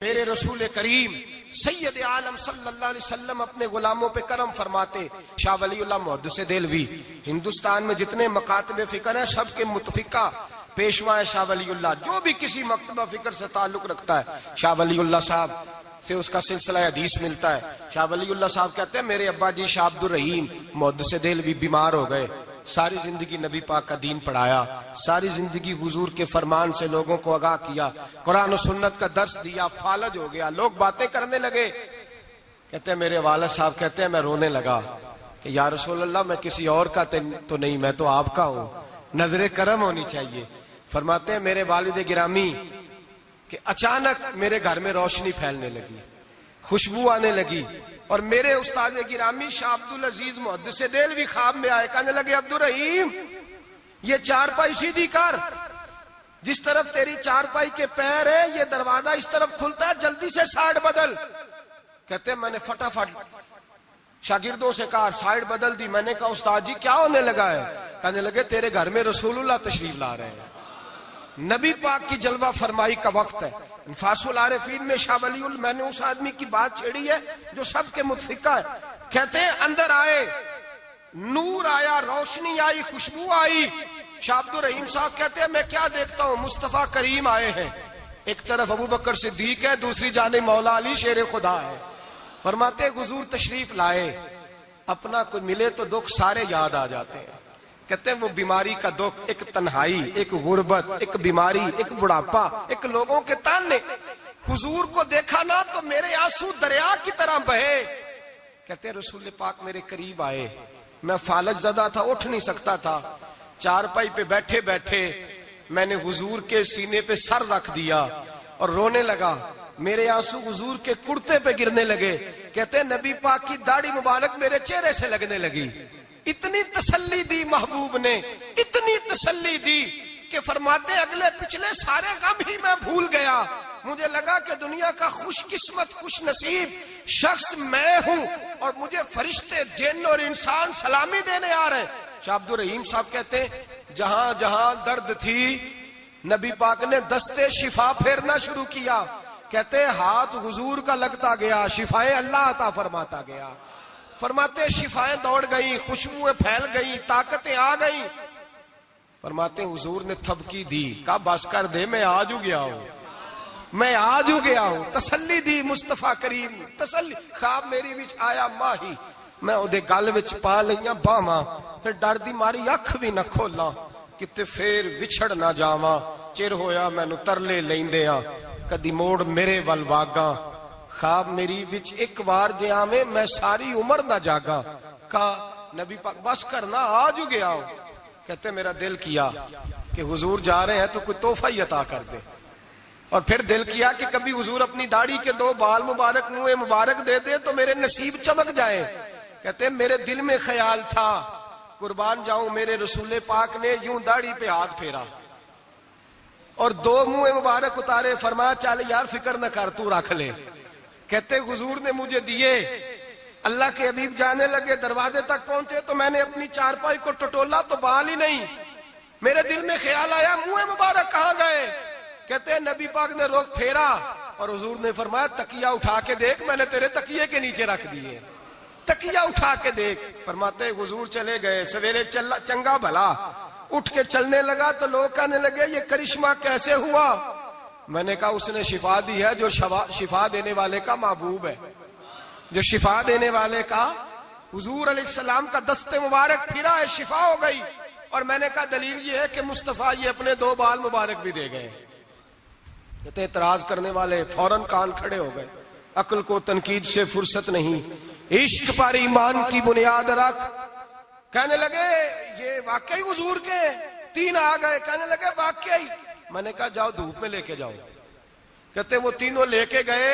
میرے رسول کریم سید عالم صلی اللہ علیہ وسلم اپنے غلاموں پہ کرم فرماتے. شاہ ولی اللہ محدث دہلوی ہندوستان میں جتنے مکاتب فکر ہیں سب کے متفقہ پیشوا ہے شاہ ولی اللہ. جو بھی کسی مکتبہ فکر سے تعلق رکھتا ہے شاہ ولی اللہ صاحب سے اس کا سلسلہ حدیث ملتا ہے. شاہ ولی اللہ صاحب کہتے ہیں میرے ابا جی شاہ عبد الرحیم محدث دہلوی بیمار ہو گئے. ساری زندگی نبی پاک کا دین پڑھایا, ساری زندگی حضور کے فرمان سے لوگوں کو آگاہ کیا, قرآن و سنت کا درس دیا, فالج ہو گیا. لوگ باتیں کرنے لگے. کہتے ہیں میرے والد صاحب کہتے ہیں میں رونے لگا کہ یا رسول اللہ میں کسی اور کا تو نہیں, میں تو آپ کا ہوں, نظر کرم ہونی چاہیے. فرماتے ہیں میرے والد گرامی کہ اچانک میرے گھر میں روشنی پھیلنے لگی, خوشبو آنے لگی, اور میرے استاد گرامی شاہ عبد العزیز محدث دہلوی خواب میں آئے. کہنے لگے عبد الرحیم یہ چارپائی سیدھی کر, جس طرف تیری چارپائی کے پیر ہے یہ دروازہ اس طرف کھلتا ہے, جلدی سے سائیڈ بدل. کہتے ہیں میں نے فٹافٹ شاگردوں سے کہا سائیڈ بدل دی. میں نے کہا استاد جی کیا ہونے لگا ہے؟ کہنے لگے تیرے گھر میں رسول اللہ تشریف لا رہے ہیں, نبی پاک کی جلوہ فرمائی کا وقت ہے. انفاس العارفین میں شاہ ولی اللہ میں نے اس آدمی کی بات چھیڑی ہے جو سب کے متفقہ ہے. کہتے ہیں اندر آئے, نور آیا, روشنی آئی, خوشبو آئی. شاہ عبد الرحیم صاحب کہتے ہیں میں کیا دیکھتا ہوں, مصطفیٰ کریم آئے ہیں. ایک طرف ابو بکر صدیق ہے, دوسری جانب مولا علی شیر خدا ہے. فرماتے حضور تشریف لائے, اپنا کوئی ملے تو دکھ سارے یاد آ جاتے ہیں. کہتے ہیں وہ بیماری کا دکھ, ایک تنہائی, ایک غربت, ایک بیماری, ایک بڑھاپا, ایک لوگوں کے تانے. حضور کو دیکھا نا تو میرے آنسو دریا کی طرح بہے. کہتے ہیں رسول پاک میرے قریب آئے, میں فالج زدہ تھا, اٹھ نہیں سکتا تھا. چارپائی پہ بیٹھے بیٹھے میں نے حضور کے سینے پہ سر رکھ دیا اور رونے لگا. میرے آنسو حضور کے کرتے پہ گرنے لگے. کہتے ہیں نبی پاک کی داڑھی مبارک میرے چہرے سے لگنے لگی. اتنی تسلی دی محبوب نے, اتنی تسلی دی کہ فرماتے اگلے پچھلے سارے غم ہی میں بھول گیا. مجھے لگا کہ دنیا کا خوش قسمت خوش نصیب شخص میں ہوں اور مجھے فرشتے جن اور انسان سلامی دینے آ رہے ہیں. شاہ عبد الرحیم صاحب کہتے ہیں جہاں جہاں درد تھی نبی پاک نے دستے شفا پھیرنا شروع کیا. کہتے ہیں ہاتھ حضور کا لگتا گیا, شفائیں اللہ عطا فرماتا گیا. فرماتے شفائیں دوڑ گئیں, خوشبوئیں پھیل گئیں, طاقتیں آ گئیں. فرماتے حضور نے تھبکی دی, کہا بس کر دے میں آج ہو گیا ہوں, میں آج ہو گیا ہوں. تسلی دی مصطفیٰ کریم, تسلی. خواب میری وچ آیا ماہی, میں اودے گل وچ پا لئیاں باواں, پھر ڈر دی ماری اکھ بھی نہ کھولاں, کتے پھر وچھڑ نہ جاواں. چر ہویا مینوں ترلے لیندیاں, کدی موڑ میرے ول واگاں. خواب میری وچ ایک بار جے آویں میں ساری عمر نہ جاگا. کہا نبی پاک بس کرنا آج ہو گیا ہو. کہتے میرا دل کیا کہ حضور جا رہے ہیں تو کوئی تحفہ ہی عطا کر دے, اور پھر دل کیا کہ کبھی حضور اپنی داڑھی کے 2 بال مبارک منہ مبارک دے دے تو میرے نصیب چمک جائے. کہتے میرے دل میں خیال تھا قربان جاؤں میرے رسول پاک نے یوں داڑھی پہ ہاتھ پھیرا اور 2 منہ مبارک اتارے. فرمایا چل یار فکر نہ کر, تو رکھ لے. کہتے حضور نے مجھے دیے. اللہ کے حبیب جانے لگے, دروازے تک پہنچے تو میں نے اپنی چارپائی کو ٹٹولا تو بال ہی نہیں. میرے دل میں خیال آیا منہ مبارک کہاں گئے. کہتے نبی پاک نے رخ پھیرا اور حضور نے فرمایا تکیہ اٹھا کے دیکھ, میں نے تیرے تکیے کے نیچے رکھ دیے, تکیہ اٹھا کے دیکھ. فرماتے حضور چلے گئے. سویرے چنگا بھلا اٹھ کے چلنے لگا تو لوگ کہنے لگے یہ کرشمہ کیسے ہوا. میں نے کہا اس نے شفا دی ہے, جو شفا دینے والے کا محبوب ہے, جو شفا دینے والے کا حضور علیہ السلام کا دست مبارک پھرا ہے, شفا ہو گئی. اور میں نے کہا دلیل یہ ہے کہ مصطفیٰ یہ اپنے 2 بال مبارک بھی دے گئے. تو اعتراض کرنے والے فوراً کان کھڑے ہو گئے. عقل کو تنقید سے فرصت نہیں, عشق پر ایمان کی بنیاد رکھ. کہنے لگے یہ واقعی حضور کے 3 آ گئے. کہنے لگے واقعی. میں نے کہا جاؤ دھوپ میں لے کے جاؤ. کہتے وہ تینوں لے کے گئے.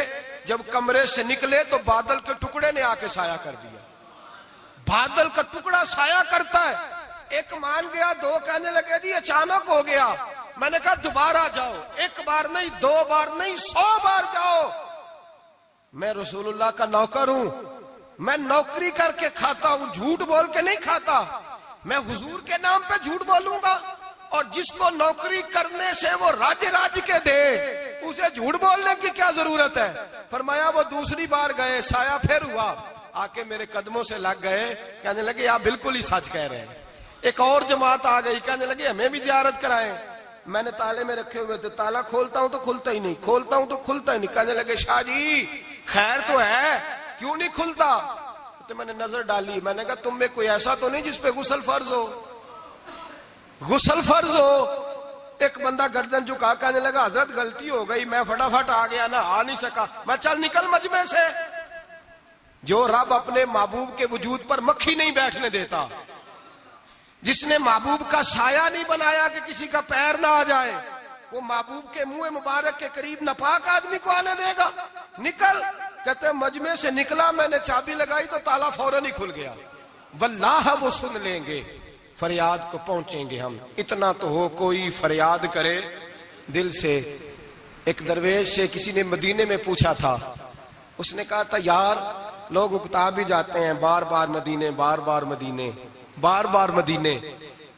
جب کمرے سے نکلے تو بادل کے ٹکڑے نے آ کے سایہ کر دیا. بادل کا ٹکڑا سایہ کرتا ہے. ایک مان گیا, 2 کہنے لگے جی اچانک ہو گیا. میں نے کہا دوبارہ جاؤ, 1 بار نہیں 2 بار نہیں 100 بار جاؤ. میں رسول اللہ کا نوکر ہوں, میں نوکری کر کے کھاتا ہوں, جھوٹ بول کے نہیں کھاتا. میں حضور کے نام پہ جھوٹ بولوں گا, اور جس کو نوکری کرنے سے وہ راج کے دے اسے جھوٹ بولنے کی کیا ضرورت ہے؟ فرمایا وہ دوسری بار گئے، سایہ پھر ہوا، آ کے میرے قدموں سے لگ گئے، کہنے لگے آپ بالکل ہی سچ کہہ رہے ہیں۔ ایک اور جماعت آ گئی، کہنے لگے ہمیں بھی زیارت کرائیں۔ میں نے تالے میں رکھے ہوئے تھے، تالا کھولتا ہوں تو کھلتا ہی نہیں، کھولتا ہوں تو کھلتا ہی نہیں۔ کہنے لگے شاہ جی خیر تو ہے، کیوں نہیں کھلتا؟ تو میں نے نظر ڈالی، میں نے کہا تم میں کوئی ایسا تو نہیں جس پہ غسل فرض ہو؟ غسل فرض ہو؟ ایک بندہ گردن جھکا، کہنے لگا حضرت غلطی ہو گئی، میں فٹافٹ آ گیا نا، آ نہیں سکا۔ میں چل نکل مجمع سے۔ جو رب اپنے محبوب کے وجود پر مکھی نہیں بیٹھنے دیتا، جس نے محبوب کا سایہ نہیں بنایا کہ کسی کا پیر نہ آ جائے، وہ محبوب کے منہ مبارک کے قریب ناپاک آدمی کو آنے دے گا؟ نکل۔ کہتے ہیں مجمع سے نکلا، میں نے چابی لگائی تو تالا فوراً ہی کھل گیا۔ واللہ وہ سن لیں گے، فریاد کو پہنچیں گے ہم۔ اتنا تو ہو کوئی فریاد کرے دل سے۔ ایک درویش سے کسی نے مدینے میں پوچھا تھا، اس نے کہا تھا یار لوگ اکتا بھی جاتے ہیں بار بار مدینے، بار بار مدینے، بار بار مدینے۔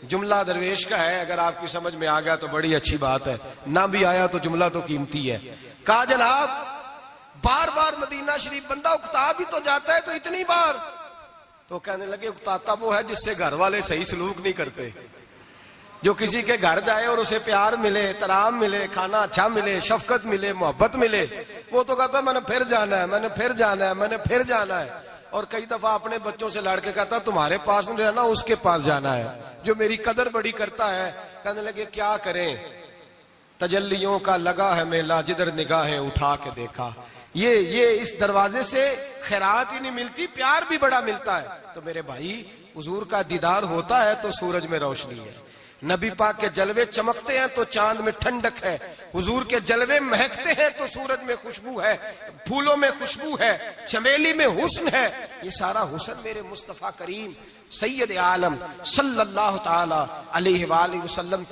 جملہ درویش کا ہے، اگر آپ کی سمجھ میں آ گیا تو بڑی اچھی بات ہے، نہ بھی آیا تو جملہ تو قیمتی ہے۔ کہا جناب بار بار مدینہ شریف بندہ اکتا بھی تو جاتا ہے تو اتنی بار؟ تو کہنے لگے اکتاتا وہ ہے جس سے گھر والے صحیح سلوک نہیں کرتے۔ جو کسی کے گھر جائے اور اسے پیار ملے، احترام ملے، کھانا اچھا ملے، شفقت ملے، محبت ملے، وہ تو کہتا ہے میں نے پھر جانا ہے، میں نے پھر جانا ہے، میں نے پھر جانا ہے۔ اور کئی دفعہ اپنے بچوں سے لڑ کے کہتا تمہارے پاس نہیں رہنا، اس کے پاس جانا ہے جو میری قدر بڑی کرتا ہے۔ کہنے لگے کیا کریں، تجلیوں کا لگا ہے میلہ، جدھر نگاہیں اٹھا کے دیکھا۔ یہ اس دروازے سے خیرات ہی نہیں ملتی، پیار بھی بڑا ملتا ہے۔ تو میرے بھائی حضور کا دیدار ہوتا ہے تو سورج میں روشنی ہے، نبی پاک کے جلوے چمکتے ہیں تو چاند میں ٹھنڈک ہے، حضور کے جلوے مہکتے ہیں تو سورج میں خوشبو ہے، پھولوں میں خوشبو ہے، چمیلی میں حسن ہے۔ یہ سارا حسن میرے مصطفیٰ کریم سید عالم صلی اللہ تعالی علیہ وآلہ وسلم کے